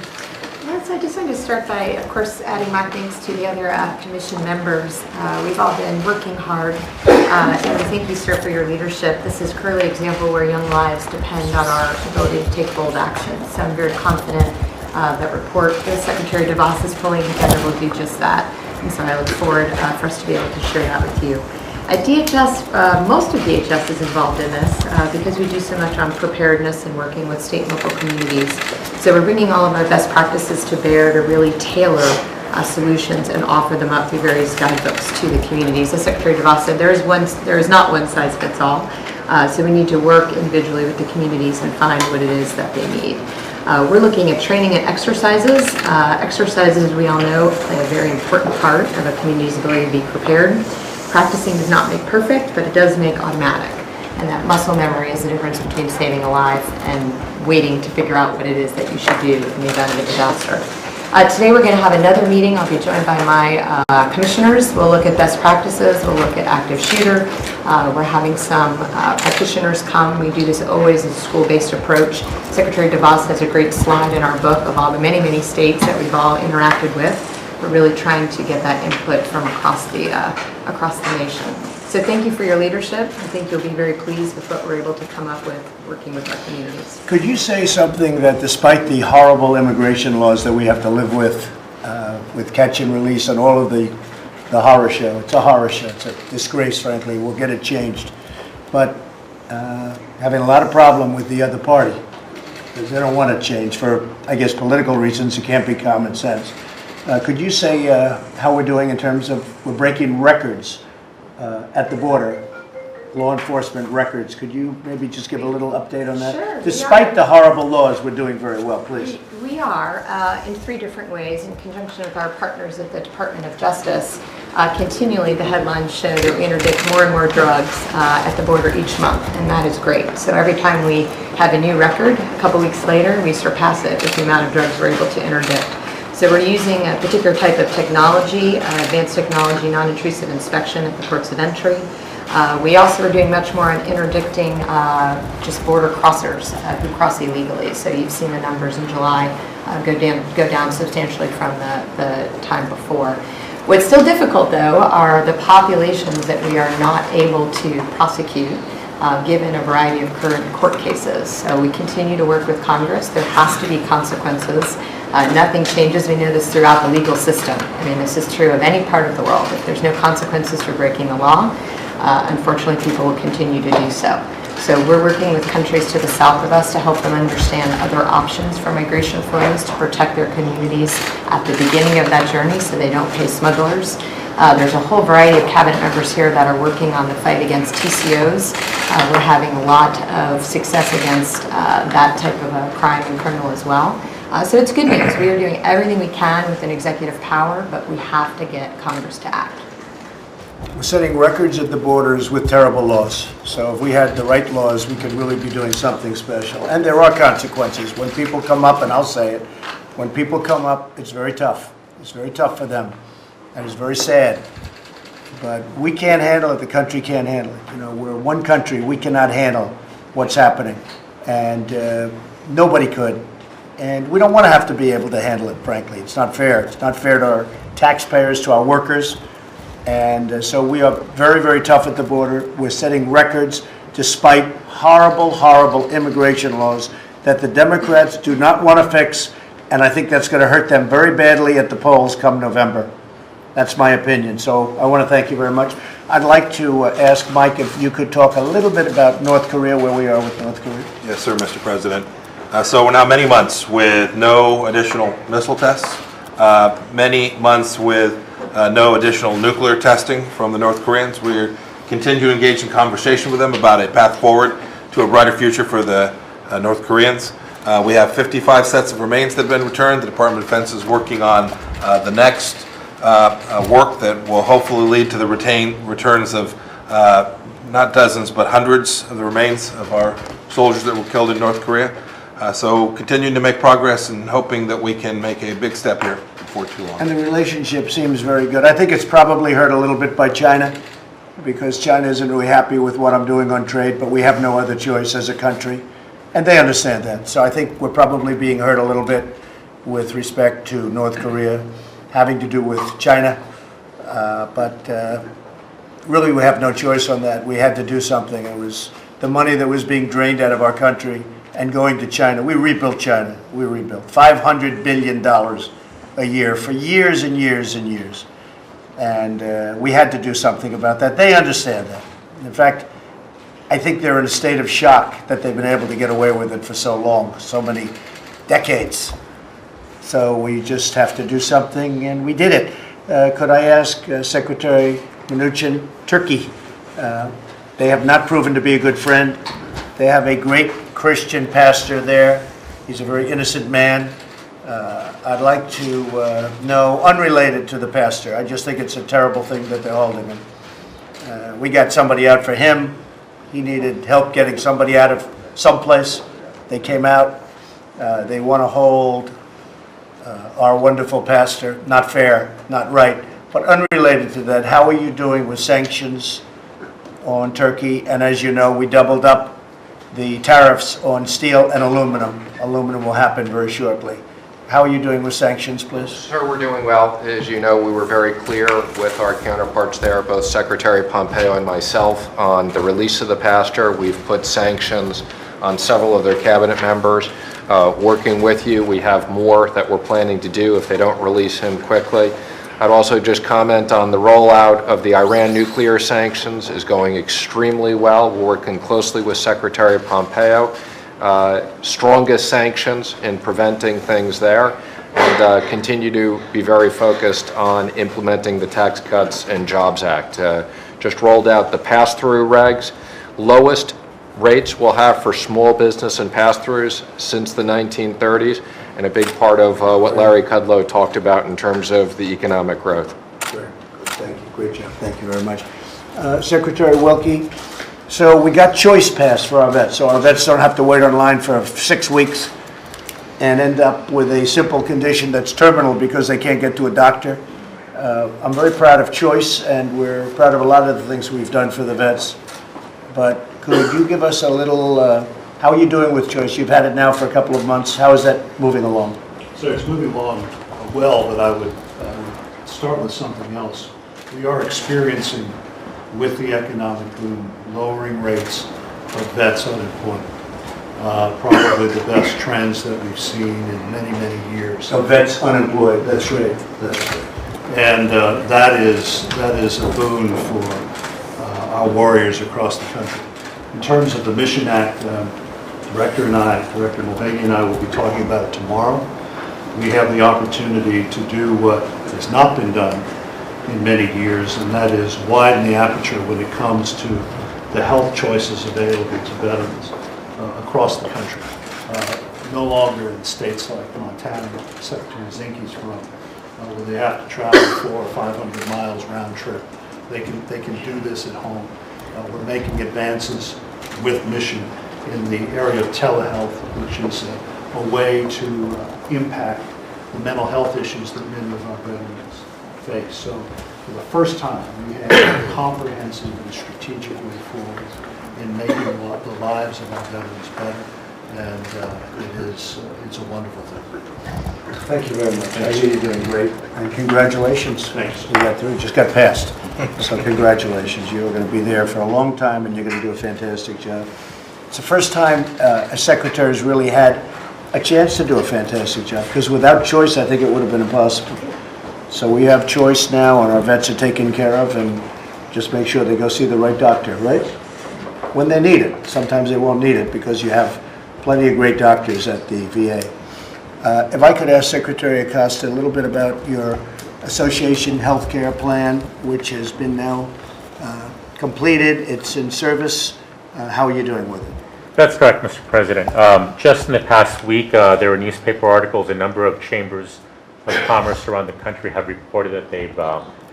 Yes, I just wanted to start by, of course, adding my thanks to the other commission members. We've all been working hard, and we thank you, sir, for your leadership. This is clearly an example where young lives depend on our ability to take bold action. So I'm very confident that report that Secretary DeVos is pulling together will do just that. And so I look forward for us to be able to share that with you. At DHS, most of DHS is involved in this because we do so much on preparedness and working with state and local communities. So we're bringing all of our best practices to bear to really tailor solutions and offer them up through various guidebooks to the communities. As Secretary DeVos said, there is not one size fits all. So we need to work individually with the communities and find what it is that they need. We're looking at training and exercises. Exercises, we all know, play a very important part of a community's ability to be prepared. Practicing does not make perfect, but it does make automatic. And that muscle memory is the difference between saving a life and waiting to figure out what it is that you should do in the event of a disaster. Today we're going to have another meeting. I'll be joined by my commissioners. We'll look at best practices. We'll look at active shooter. We're having some practitioners come. We do this always as a school-based approach. Secretary DeVos has a great slide in our book of all the many, many states that we've all interacted with. We're really trying to get that input from across the nation. So thank you for your leadership. I think you'll be very pleased with what we're able to come up with working with our communities. Could you say something that despite the horrible immigration laws that we have to live with catch and release and all of the horror show, it's a horror show, it's a disgrace, frankly, we'll get it changed, but having a lot of problem with the other party, because they don't want to change for, I guess, political reasons. It can't be common sense. Could you say how we're doing in terms of, we're breaking records at the border, law enforcement records? Could you maybe just give a little update on that? Sure. Despite the horrible laws, we're doing very well, please. We are, in 3 different ways, in conjunction with our partners at the Department of Justice. Continually, the headlines show that we interdict more and more drugs at the border each month, and that is great. So every time we have a new record, a couple weeks later, we surpass it with the amount of drugs we're able to interdict. So we're using a particular type of technology, advanced technology, non-intrusive inspection at the ports of entry. We also are doing much more on interdicting just border crossers who cross illegally. So you've seen the numbers in July go down substantially from the time before. What's still difficult, though, are the populations that we are not able to prosecute given a variety of current court cases. So we continue to work with Congress. There has to be consequences. Nothing changes. We know this throughout the legal system. I mean, this is true of any part of the world. If there's no consequences for breaking the law, unfortunately, people will continue to do so. So we're working with countries to the south of us to help them understand other options for migration flows to protect their communities at the beginning of that journey so they don't pay smugglers. There's a whole variety of cabinet members here that are working on the fight against TCOs. We're having a lot of success against that type of a crime and criminal as well. So it's good news. We are doing everything we can with an executive power, but we have to get Congress to act. We're setting records at the borders with terrible laws. So if we had the right laws, we could really be doing something special. And there are consequences. When people come up, and I'll say it, when people come up, it's very tough. It's very tough for them. And it's very sad. But we can't handle it. The country can't handle it. You know, we're one country. We cannot handle what's happening. And nobody could. And we don't want to have to be able to handle it, frankly. It's not fair. It's not fair to our taxpayers, to our workers. And so we are very, very tough at the border. We're setting records despite horrible, horrible immigration laws that the Democrats do not want to fix. And I think that's going to hurt them very badly at the polls come November. That's my opinion. So I want to thank you very much. I'd like to ask Mike if you could talk a little bit about North Korea, where we are with North Korea. Yes, sir, Mr. President. So we're now many months with no additional missile tests, many months with no additional nuclear testing from the North Koreans. We're continue to engage in conversation with them about a path forward to a brighter future for the North Koreans. We have 55 sets of remains that have been returned. The Department of Defense is working on the next work that will hopefully lead to the returns of not dozens but hundreds of the remains of our soldiers that were killed in North Korea. So continuing to make progress and hoping that we can make a big step here before too long. And the relationship seems very good. I think it's probably hurt a little bit by China, because China isn't really happy with what I'm doing on trade, but we have no other choice as a country. And they understand that. So I think we're probably being hurt a little bit with respect to North Korea, having to do with China. But really, we have no choice on that. We had to do something. It was the money that was being drained out of our country and going to China. We rebuilt China. We rebuilt $500 billion a year for years and years and years. And we had to do something about that. They understand that. In fact, I think they're in a state of shock that they've been able to get away with it for so long, so many decades. So we just have to do something, and we did it. Could I ask Secretary Mnuchin, Turkey, they have not proven to be a good friend. They have a great Christian pastor there. He's a very innocent man. I'd like to know, unrelated to the pastor, I just think it's a terrible thing that they're holding him. We got somebody out for him. He needed help getting somebody out of someplace. They came out. They want to hold our wonderful pastor. Not fair, not right. But unrelated to that, how are you doing with sanctions on Turkey? And as you know, we doubled up the tariffs on steel and aluminum. Aluminum will happen very shortly. How are you doing with sanctions, please? Sir, we're doing well. As you know, we were very clear with our counterparts there, both Secretary Pompeo and myself, on the release of the pastor. We've put sanctions on several of their cabinet members. Working with you, we have more that we're planning to do if they don't release him quickly. I'd also just comment on the rollout of the Iran nuclear sanctions is going extremely well. We're working closely with Secretary Pompeo. Strongest sanctions in preventing things there, and continue to be very focused on implementing the Tax Cuts and Jobs Act. Just rolled out the pass-through regs. Lowest rates we'll have for small business and pass-throughs since the 1930s, and a big part of what Larry Kudlow talked about in terms of the economic growth. Very good. Thank you. Great job. Thank you very much. Secretary Wilkie, so we got Choice Pass for our vets, so our vets don't have to wait online for 6 weeks and end up with a simple condition that's terminal because they can't get to a doctor. I'm very proud of Choice, and we're proud of a lot of the things we've done for the vets. But could you give us a little, how are you doing with Choice? You've had it now for a couple of months. How is that moving along? So it's moving along well, but I would start with something else. We are experiencing, with the economic boom, lowering rates of vets unemployment. Probably the best trends that we've seen in many, many years. So vets unemployed, that's right. And that is a boon for our warriors across the country. In terms of the Mission Act, Director Mulvaney and I will be talking about it tomorrow. We have the opportunity to do what has not been done in many years, and that is widen the aperture when it comes to the health choices available to veterans across the country. No longer in states like Montana, Secretary Zinke's from, where they have to travel 400 or 500 miles round trip. They can do this at home. We're making advances with Mission in the area of telehealth, which is a way to impact the mental health issues that many of our veterans face. So for the first time, we have a comprehensive and strategic way forward in making the lives of our veterans better, and it's a wonderful thing. Thank you very much. I see you're doing great, and congratulations. Thanks. We got through, just got passed. So congratulations. You're going to be there for a long time, and you're going to do a fantastic job. It's the first time a secretary has really had a chance to do a fantastic job, because without Choice, I think it would have been impossible. So we have Choice now, and our vets are taken care of, and just make sure they go see the right doctor, right? When they need it. Sometimes they won't need it because you have plenty of great doctors at the VA. If I could ask Secretary Acosta a little bit about your association healthcare plan, which has been now completed. It's in service. How are you doing with it? That's correct, Mr. President. Just in the past week, there were newspaper articles. A number of chambers of commerce around the country have reported that they've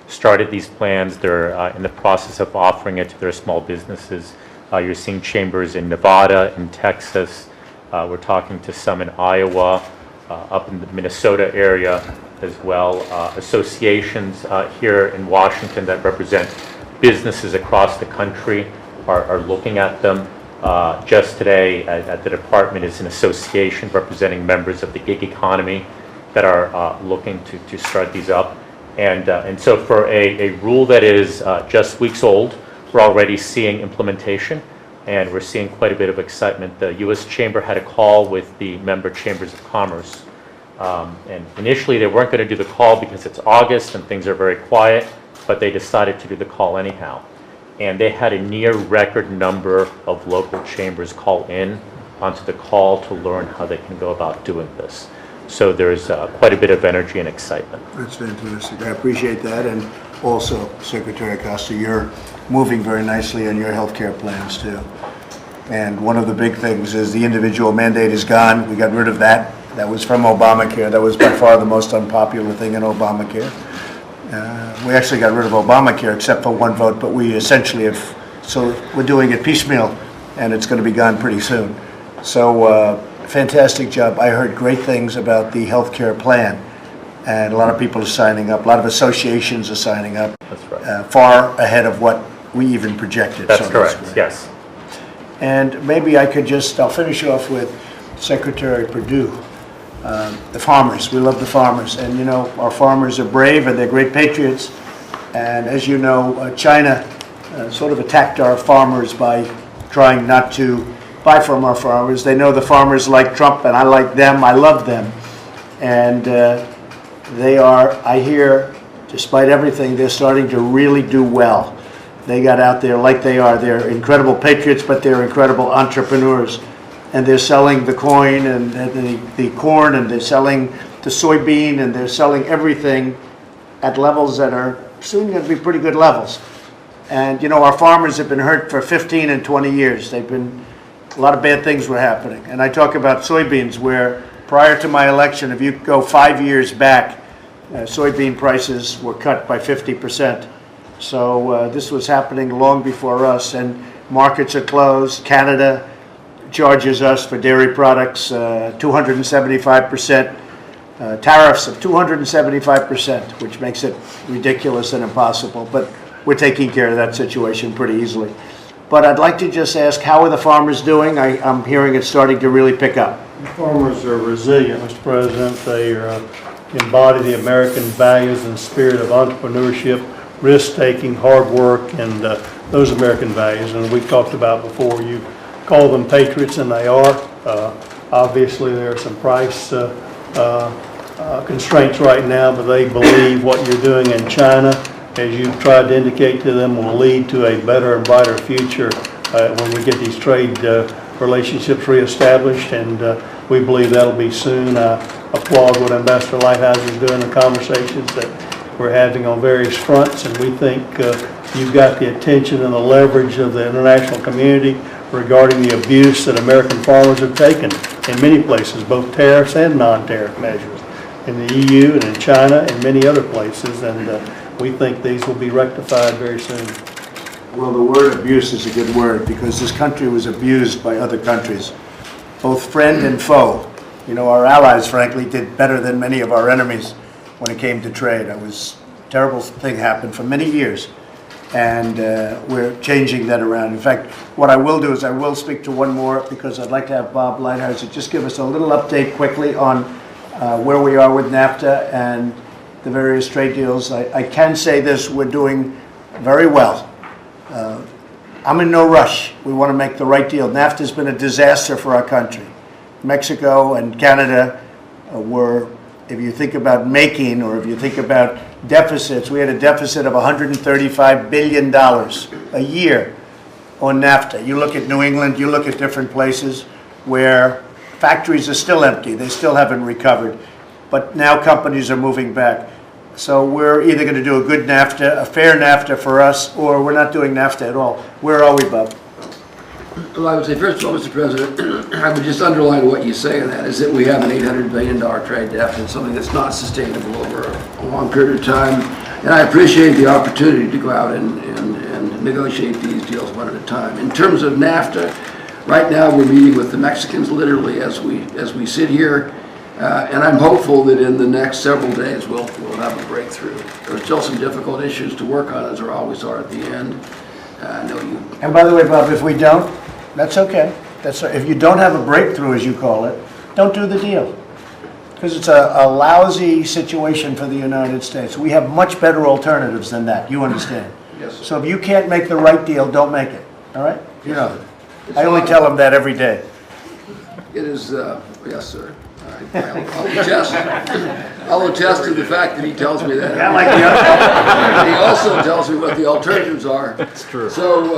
started these plans. They're in the process of offering it to their small businesses. You're seeing chambers in Nevada, in Texas. We're talking to some in Iowa, up in the Minnesota area as well. Associations here in Washington that represent businesses across the country are looking at them. Just today at the department is an association representing members of the gig economy that are looking to start these up. And so for a rule that is just weeks old, we're already seeing implementation, and we're seeing quite a bit of excitement. The U.S. Chamber had a call with the member chambers of commerce. And initially they weren't going to do the call because it's August and things are very quiet, but they decided to do the call anyhow. And they had a near record number of local chambers call in onto the call to learn how they can go about doing this. So there's quite a bit of energy and excitement. That's fantastic. I appreciate that. And also, Secretary Acosta, you're moving very nicely on your healthcare plans too. And one of the big things is the individual mandate is gone. We got rid of that. That was from Obamacare. That was by far the most unpopular thing in Obamacare. We actually got rid of Obamacare except for one vote, but we essentially have, so we're doing it piecemeal, and it's going to be gone pretty soon. So fantastic job. I heard great things about the health care plan, and a lot of people are signing up. A lot of associations are signing up. That's right. Far ahead of what we even projected. That's So correct, great. yes. And maybe I could just, I'll finish off with Secretary Perdue. The farmers, we love the farmers. And you know, our farmers are brave and they're great patriots. And as you know, China sort of attacked our farmers by trying not to buy from our farmers. They know the farmers like Trump and I like them, I love them. And they are, I hear, despite everything, they're starting to really do well. They got out there like they are. They're incredible patriots, but they're incredible entrepreneurs. And they're selling the coin and the corn, and they're selling the soybean, and they're selling everything at levels that are soon going to be pretty good levels. And you know, our farmers have been hurt for 15 and 20 years. They've been, a lot of bad things were happening. And I talk about soybeans, where prior to my election, if you go 5 years back, soybean prices were cut by 50%. So this was happening long before us, and markets are closed. Canada charges us for dairy products 275%, tariffs of 275%, which makes it ridiculous and impossible. But we're taking care of that situation pretty easily. But I'd like to just ask, how are the farmers doing? I'm hearing it's starting to really pick up. The farmers are resilient, Mr. President. They embody the American values and spirit of entrepreneurship, risk-taking, hard work, and those American values. And we talked about before, you call them patriots, and they are. Obviously, there are some price constraints right now, but they believe what you're doing in China, as you've tried to indicate to them, will lead to a better and brighter future when we get these trade relationships reestablished, and we believe that'll be soon. I applaud what Ambassador Lighthizer is doing in conversations that we're having on various fronts, and we think you've got the attention and the leverage of the international community regarding the abuse that American farmers have taken in many places, both tariffs and non-tariff measures, in the EU and in China and many other places, and we think these will be rectified very soon. Well, the word abuse is a good word, because this country was abused by other countries, both friend and foe. You know, our allies, frankly, did better than many of our enemies when it came to trade. It was a terrible thing happened for many years, and we're changing that around. In fact, what I will do is I will speak to one more, because I'd like to have Bob Lighthizer just give us a little update quickly on where we are with NAFTA and the various trade deals. I can say this, we're doing very well. I'm in no rush. We want to make the right deal. NAFTA has been a disaster for our country. Mexico and Canada were, if you think about making, or if you think about deficits, we had a deficit of $135 billion a year on NAFTA. You look at New England, you look at different places where factories are still empty. They still haven't recovered. But now companies are moving back. So we're either going to do a good NAFTA, a fair NAFTA for us, or we're not doing NAFTA at all. Where are we, Bob? Well, I would say, first of all, Mr. President, I would just underline what you say, and that is that we have an $800 billion trade deficit, something that's not sustainable over a long period of time. And I appreciate the opportunity to go out and negotiate these deals one at a time. In terms of NAFTA, right now we're meeting with the Mexicans literally as we sit here. And I'm hopeful that in the next several days we'll have a breakthrough. There are still some difficult issues to work on, as there always are at the end. I know you. And by the way, Bob, if we don't, that's okay. If you don't have a breakthrough, as you call it, don't do the deal. Because it's a lousy situation for the United States. We have much better alternatives than that. You understand? Yes, sir. So if you can't make the right deal, don't make it. All right? You know. I only tell them that every day. It is, yes, sir. I'll attest to the fact that he tells me that. Yeah, like And he also tells me what the alternatives are. That's true. So,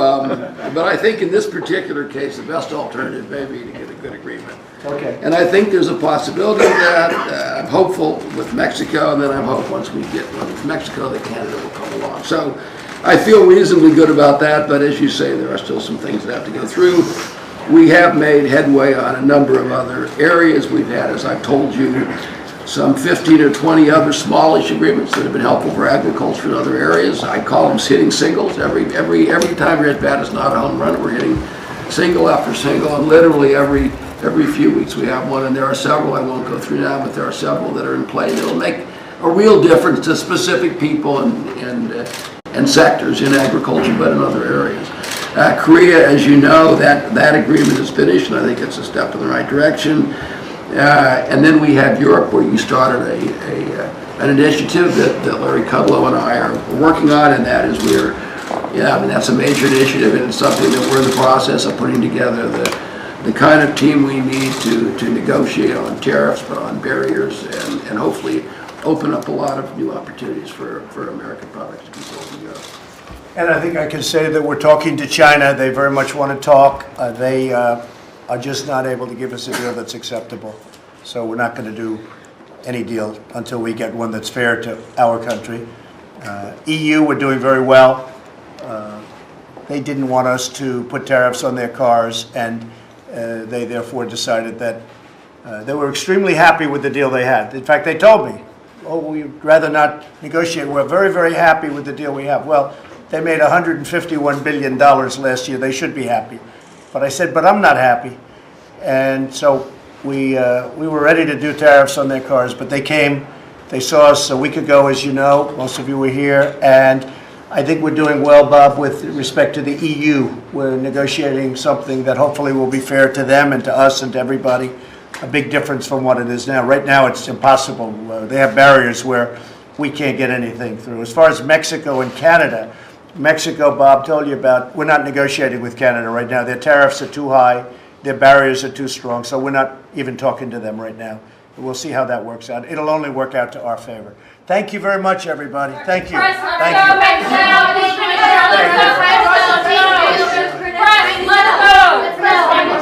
but I think in this particular case, the best alternative may be to get a good agreement. Okay. And I think there's a possibility of that. I'm hopeful with Mexico, and then I'm hopeful once we get one with Mexico that Canada will come along. So I feel reasonably good about that, but as you say, there are still some things that have to go through. we have made headway on a number of other areas. We've had, as I've told you, some 15 or 20 other smallish agreements that have been helpful for agriculture in other areas. I call them hitting singles. Every time Red Bat is not a home run, we're hitting single after single, and literally every few weeks we have one, and there are several I won't go through now, but there are several that are in play that will make a real difference to specific people and sectors in agriculture, but in other areas. Korea, as you know, that agreement is finished, and I think it's a step in the right direction. And then we have Europe, where you started an initiative that Larry Kudlow and I are working on, and that is that's a major initiative, and it's something that we're in the process of putting together the kind of team we need to negotiate on tariffs, but on barriers, and hopefully open up a lot of new opportunities for American products to be sold in Europe. And I think I can say that we're talking to China. They very much want to talk. They are just not able to give us a deal that's acceptable. So we're not going to do any deal until we get one that's fair to our country. EU, we're doing very well. They didn't want us to put tariffs on their cars, and they therefore decided that they were extremely happy with the deal they had. In fact, they told me, oh, we'd rather not negotiate. We're very, very happy with the deal we have. Well, they made $151 billion last year. They should be happy. But I said, but I'm not happy. And so we were ready to do tariffs on their cars, but they came. They saw us a week ago, as you know. Most of you were here. And I think we're doing well, Bob, with respect to the EU. We're negotiating something that hopefully will be fair to them and to us and to everybody. A big difference from what it is now. Right now, it's impossible. They have barriers where we can't get anything through. As far as Mexico and Canada, Mexico, Bob told you about, we're not negotiating with Canada right now. Their tariffs are too high. Their barriers are too strong. So we're not even talking to them right now. We'll see how that works out. It'll only work out to our favor. Thank you very much, everybody. Thank you. Thank you. Let's go.